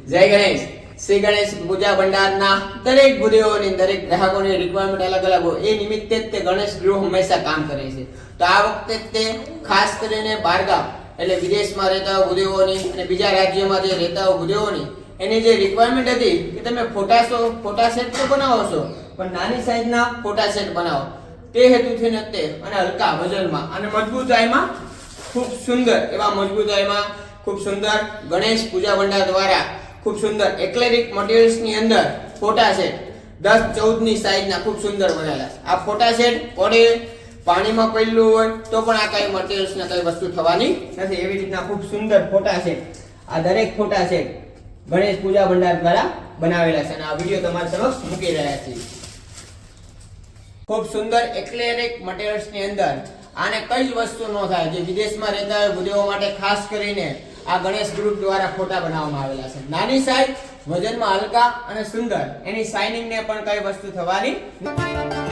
જય ગણેશ. શ્રી ગણેશ પૂજા ભંડારના દરેક ભૂદેવોની દરેક ગ્રાહકોની રિક્વાયરમેન્ટ અલગ અલગ હોય એ નિમિત્તે જ તે ગણેશ ગૃહ હંમેશા કામ કરે છે. તો આ વખતે તે ખાસ કરીને બહારગામ એટલે વિદેશમાં રહેતા ભૂદેવોની અને બીજા રાજ્યોમાં જે રહેતા ભૂદેવોની એની જે રિક્વાયરમેન્ટ હતી કે તમે ફોટા સેટ તો બનાવો છો પણ નાની સાઈઝના ફોટા સેટ બનાવો તે હેતુથી ને તે અને હલકા વજનમાં અને મજબૂતાઈમાં ખૂબ સુંદર એવા મજબૂતાઈમાં ખૂબ સુંદર ગણેશ પૂજા ભંડાર દ્વારા ખૂબ સુંદર એક્રેલિક મટીરીયલ્સ ની અંદર ફોટા સેટ 10-14 ની સાઈઝના ખૂબ સુંદર બનેલા છે. આ ફોટા સેટ પડે પાણીમાં પડેલું હોય તો પણ આ કઈ મટીરીયલ્સ ને કઈ વસ્તુ થવાની નથી. એવી રીતના ખૂબ સુંદર ફોટા સેટ આ દરેક ફોટા સેટ ગણેશ પૂજા ભંડાર દ્વારા બનાવેલા છે અને આ વિડિયો તમારી સમક્ષ મૂકી રહ્યા છીએ. ખૂબ સુંદર એક્રેલિક મટીરીયલ્સ ની અંદર આને કઈ જ વસ્તુ ન થાય જે વિદેશમાં રહેતા હોય ભૂદેવો માટે ખાસ કરીને આ ગણેશ ગ્રુપ દ્વારા ફોટા બનાવવામાં આવેલા છે. નાની સાઈઝ વજનમાં હલકા અને સુંદર એની શાઇનિંગ ને પણ કઈ વસ્તુ થવાની નથી.